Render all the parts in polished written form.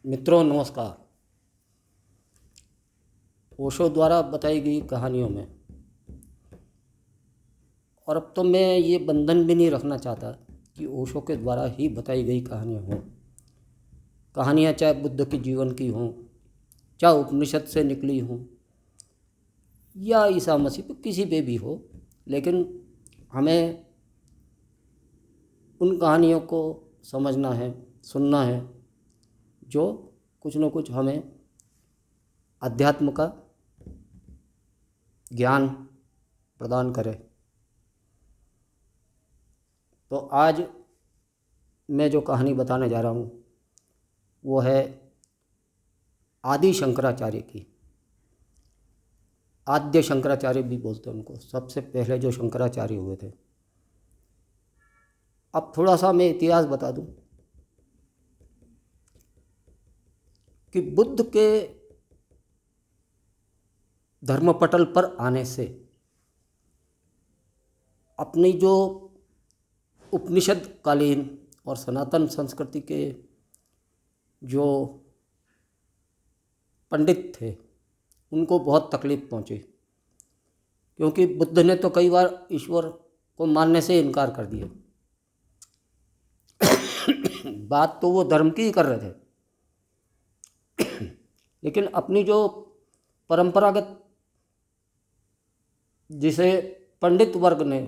मित्रों नमस्कार। ओशो द्वारा बताई गई कहानियों में, और अब तो मैं ये बंधन भी नहीं रखना चाहता कि ओशो के द्वारा ही बताई गई कहानियाँ हों। कहानियाँ चाहे बुद्ध के जीवन की हों, चाहे उपनिषद से निकली हों, या ईसा मसीह पे किसी पे भी हो, लेकिन हमें उन कहानियों को समझना है, सुनना है, जो कुछ न कुछ हमें अध्यात्म का ज्ञान प्रदान करे। तो आज मैं जो कहानी बताने जा रहा हूँ वो है आदि शंकराचार्य की। आद्य शंकराचार्य भी बोलते हैं उनको, सबसे पहले जो शंकराचार्य हुए थे। अब थोड़ा सा मैं इतिहास बता दूं कि बुद्ध के धर्मपटल पर आने से अपनी जो उपनिषद कालीन और सनातन संस्कृति के जो पंडित थे उनको बहुत तकलीफ पहुंची, क्योंकि बुद्ध ने तो कई बार ईश्वर को मानने से इनकार कर दिया। बात तो वो धर्म की ही कर रहे थे, लेकिन अपनी जो परंपरागत, जिसे पंडित वर्ग ने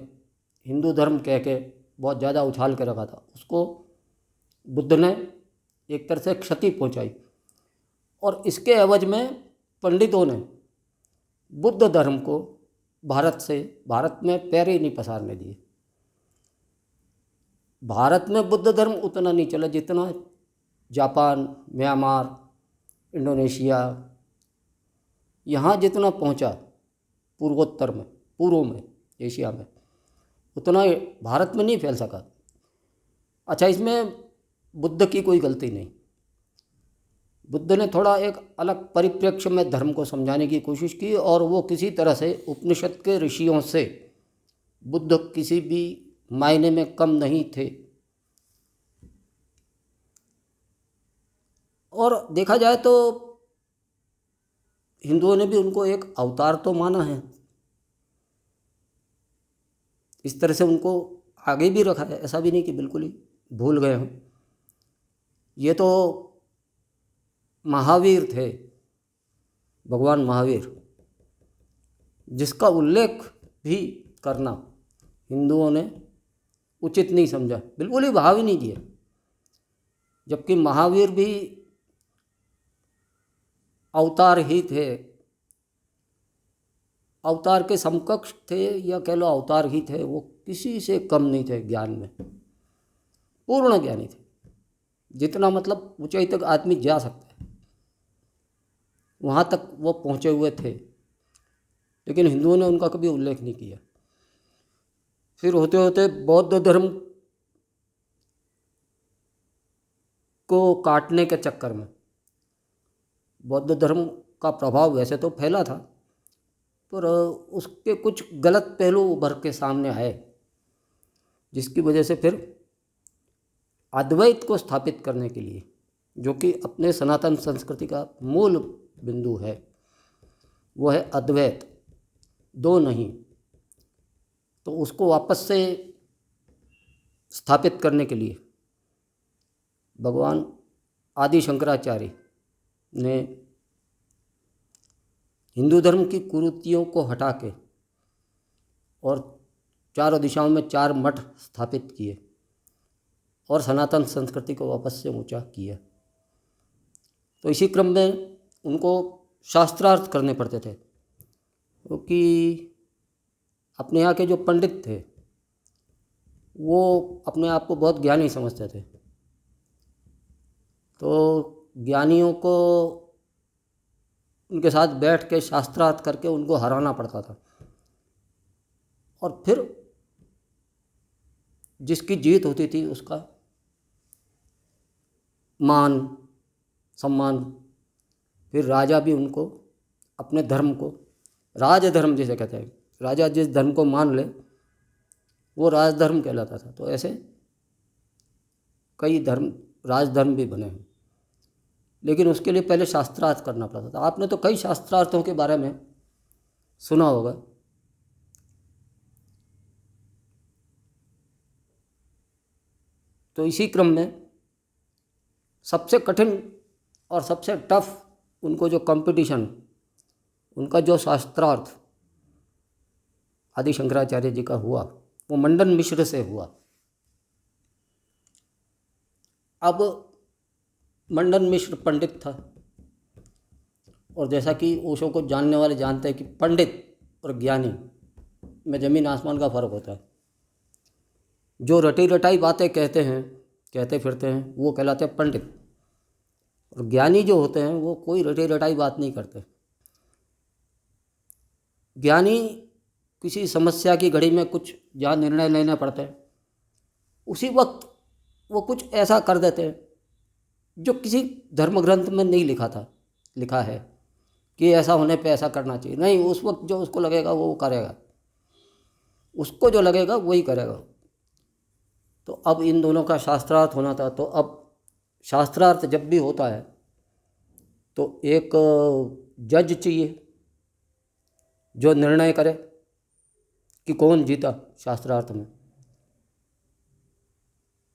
हिंदू धर्म कह के बहुत ज़्यादा उछाल के रखा था, उसको बुद्ध ने एक तरह से क्षति पहुंचाई। और इसके एवज में पंडितों ने बुद्ध धर्म को भारत में पैर ही नहीं पसारने दिए। भारत में बुद्ध धर्म उतना नहीं चला जितना जापान, म्यांमार, इंडोनेशिया, यहाँ जितना पहुँचा पूर्वोत्तर में, पूर्व में, एशिया में, उतना भारत में नहीं फैल सका। अच्छा, इसमें बुद्ध की कोई गलती नहीं। बुद्ध ने थोड़ा एक अलग परिप्रेक्ष्य में धर्म को समझाने की कोशिश की, और वो किसी तरह से उपनिषद के ऋषियों से बुद्ध किसी भी मायने में कम नहीं थे। और देखा जाए तो हिंदुओं ने भी उनको एक अवतार तो माना है, इस तरह से उनको आगे भी रखा है। ऐसा भी नहीं कि बिल्कुल ही भूल गए हों। ये तो महावीर थे, भगवान महावीर, जिसका उल्लेख भी करना हिंदुओं ने उचित नहीं समझा, बिल्कुल ही भाव ही नहीं दिया। जबकि महावीर भी अवतार ही थे, अवतार के समकक्ष थे, या कह लो अवतार ही थे। वो किसी से कम नहीं थे ज्ञान में, पूर्ण ज्ञानी थे। जितना मतलब ऊंचाई तक आदमी जा सकता है वहाँ तक वो पहुँचे हुए थे, लेकिन हिंदुओं ने उनका कभी उल्लेख नहीं किया। फिर होते होते बौद्ध धर्म को काटने के चक्कर में, बौद्ध धर्म का प्रभाव वैसे तो फैला था, पर उसके कुछ गलत पहलू उभर के सामने आए, जिसकी वजह से फिर अद्वैत को स्थापित करने के लिए, जो कि अपने सनातन संस्कृति का मूल बिंदु है, वो है अद्वैत, दो नहीं, तो उसको वापस से स्थापित करने के लिए भगवान आदि शंकराचार्य ने हिंदू धर्म की कुरीतियों को हटा के और चारों दिशाओं में 4 मठ स्थापित किए और सनातन संस्कृति को वापस से ऊंचा किया। तो इसी क्रम में उनको शास्त्रार्थ करने पड़ते थे, क्योंकि अपने यहाँ के जो पंडित थे वो अपने आप को बहुत ज्ञानी समझते थे। तो ज्ञानियों को उनके साथ बैठ के शास्त्रार्थ करके उनको हराना पड़ता था, और फिर जिसकी जीत होती थी उसका मान सम्मान, फिर राजा भी उनको अपने धर्म को, राजधर्म जिसे कहते हैं, राजा जिस धर्म को मान ले वो राजधर्म कहलाता था। तो ऐसे कई धर्म, राजधर्म भी बने हैं। लेकिन उसके लिए पहले शास्त्रार्थ करना पड़ता था। आपने तो कई शास्त्रार्थों के बारे में सुना होगा। तो इसी क्रम में सबसे कठिन और सबसे टफ उनको जो कंपटीशन, उनका जो शास्त्रार्थ आदि शंकराचार्य जी का हुआ, वो मंडन मिश्र से हुआ। अब मंडन मिश्र पंडित था, और जैसा कि ओशो को जानने वाले जानते हैं कि पंडित और ज्ञानी में ज़मीन आसमान का फ़र्क होता है। जो रटी रटाई बातें कहते फिरते हैं वो कहलाते हैं पंडित, और ज्ञानी जो होते हैं वो कोई रटी रटाई बात नहीं करते। ज्ञानी किसी समस्या की घड़ी में कुछ जहाँ निर्णय लेना पड़ता है, उसी वक्त वो कुछ ऐसा कर देते हैं जो किसी धर्म ग्रंथ में नहीं लिखा है कि ऐसा होने पे ऐसा करना चाहिए। नहीं, उस वक्त जो उसको लगेगा वो करेगा, उसको जो लगेगा वही करेगा। तो अब इन दोनों का शास्त्रार्थ होना था। तो अब शास्त्रार्थ जब भी होता है तो एक जज चाहिए जो निर्णय करे कि कौन जीता शास्त्रार्थ में।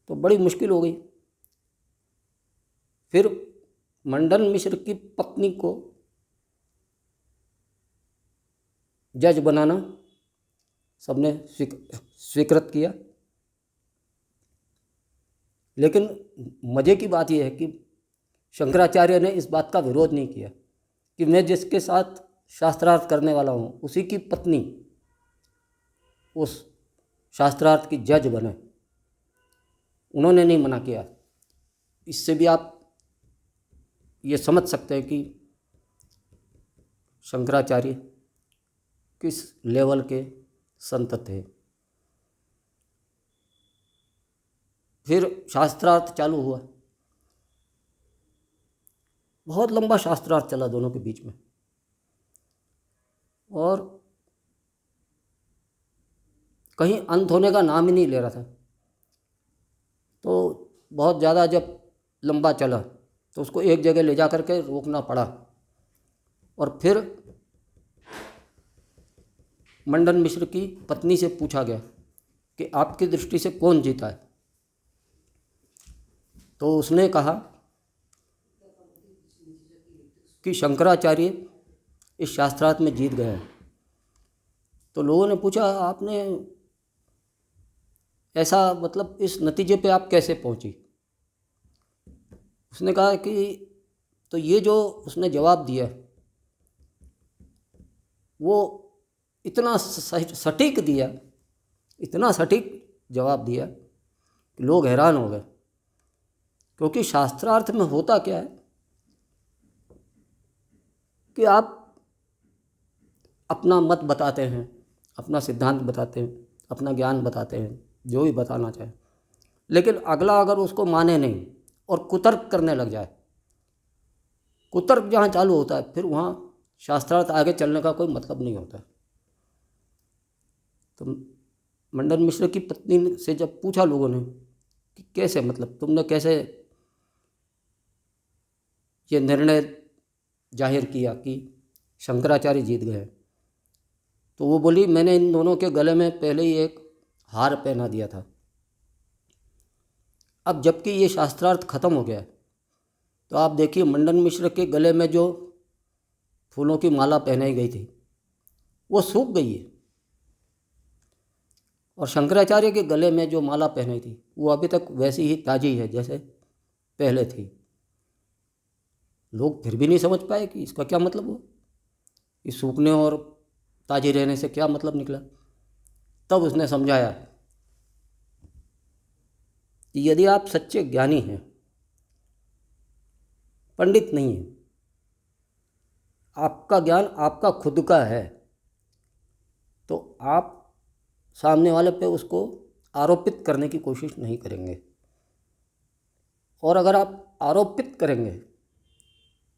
तो बड़ी मुश्किल हो गई। फिर मंडन मिश्र की पत्नी को जज बनाना सबने स्वीकृत किया। लेकिन मज़े की बात यह है कि शंकराचार्य ने इस बात का विरोध नहीं किया कि मैं जिसके साथ शास्त्रार्थ करने वाला हूँ उसी की पत्नी उस शास्त्रार्थ की जज बने। उन्होंने नहीं मना किया। इससे भी आप ये समझ सकते हैं कि शंकराचार्य किस लेवल के संत थे। फिर शास्त्रार्थ चालू हुआ। बहुत लंबा शास्त्रार्थ चला दोनों के बीच में, और कहीं अंत होने का नाम ही नहीं ले रहा था। तो बहुत ज़्यादा जब लंबा चला तो उसको एक जगह ले जा कर के रोकना पड़ा। और फिर मंडन मिश्र की पत्नी से पूछा गया कि आपकी दृष्टि से कौन जीता है। तो उसने कहा कि शंकराचार्य इस शास्त्रार्थ में जीत गए हैं। तो लोगों ने पूछा, आपने ऐसा मतलब इस नतीजे पे आप कैसे पहुंची? उसने कहा कि तो ये जो उसने जवाब दिया वो इतना सटीक दिया, इतना सटीक जवाब दिया कि लोग हैरान हो गए। क्योंकि शास्त्रार्थ में होता क्या है कि आप अपना मत बताते हैं, अपना सिद्धांत बताते हैं, अपना ज्ञान बताते हैं, जो भी बताना चाहे, लेकिन अगला अगर उसको माने नहीं और कुतर्क करने लग जाए, कुतर्क जहाँ चालू होता है फिर वहाँ शास्त्रार्थ आगे चलने का कोई मतलब नहीं होता। तो मंडन मिश्र की पत्नी से जब पूछा लोगों ने कि कैसे, मतलब तुमने कैसे ये निर्णय जाहिर किया कि शंकराचार्य जीत गए, तो वो बोली, मैंने इन दोनों के गले में पहले ही एक हार पहना दिया था। अब जबकि ये शास्त्रार्थ खत्म हो गया तो आप देखिए मंडन मिश्र के गले में जो फूलों की माला पहनाई गई थी वो सूख गई है, और शंकराचार्य के गले में जो माला पहनाई थी वो अभी तक वैसी ही ताज़ी है जैसे पहले थी। लोग फिर भी नहीं समझ पाए कि इसका क्या मतलब हुआ, कि सूखने और ताज़ी रहने से क्या मतलब निकला। तब उसने समझाया कि यदि आप सच्चे ज्ञानी हैं, पंडित नहीं हैं, आपका ज्ञान आपका खुद का है, तो आप सामने वाले पे उसको आरोपित करने की कोशिश नहीं करेंगे। और अगर आप आरोपित करेंगे,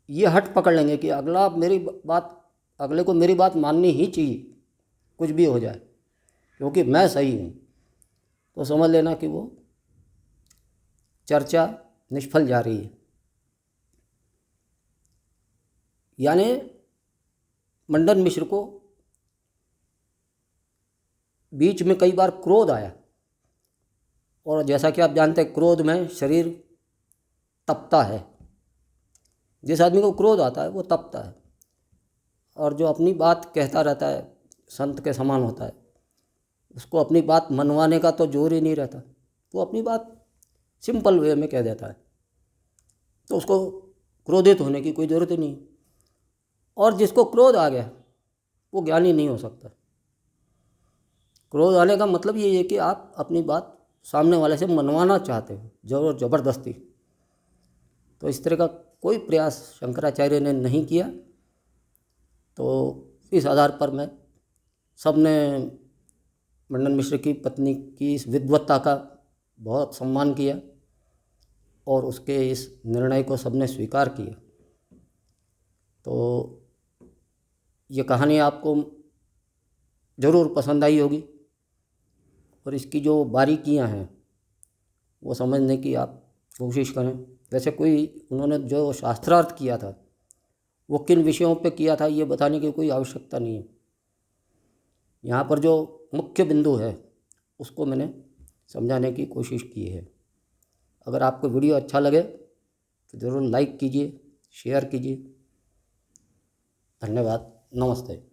ये हट पकड़ लेंगे कि अगले को मेरी बात माननी ही चाहिए, कुछ भी हो जाए, क्योंकि मैं सही हूँ, तो समझ लेना कि वो चर्चा निष्फल जा रही है। यानी मंडन मिश्र को बीच में कई बार क्रोध आया, और जैसा कि आप जानते हैं क्रोध में शरीर तपता है। जिस आदमी को क्रोध आता है वो तपता है, और जो अपनी बात कहता रहता है संत के समान होता है, उसको अपनी बात मनवाने का तो जोर ही नहीं रहता, वो अपनी बात सिंपल वे में कह देता है, तो उसको क्रोधित होने की कोई ज़रूरत ही नहीं। और जिसको क्रोध आ गया वो ज्ञानी नहीं हो सकता। क्रोध आने का मतलब ये है कि आप अपनी बात सामने वाले से मनवाना चाहते हो ज़बरदस्ती। तो इस तरह का कोई प्रयास शंकराचार्य ने नहीं किया। तो इस आधार पर मैं सबने मंडन मिश्र की पत्नी की इस विद्वत्ता का बहुत सम्मान किया, और उसके इस निर्णय को सबने स्वीकार किया। तो ये कहानी आपको ज़रूर पसंद आई होगी, और इसकी जो बारीकियां हैं वो समझने की आप कोशिश करें। वैसे कोई उन्होंने जो शास्त्रार्थ किया था वो किन विषयों पे किया था ये बताने की कोई आवश्यकता नहीं है। यहाँ पर जो मुख्य बिंदु है उसको मैंने समझाने की कोशिश की है। अगर आपको वीडियो अच्छा लगे तो ज़रूर लाइक कीजिए, शेयर कीजिए। धन्यवाद, नमस्ते।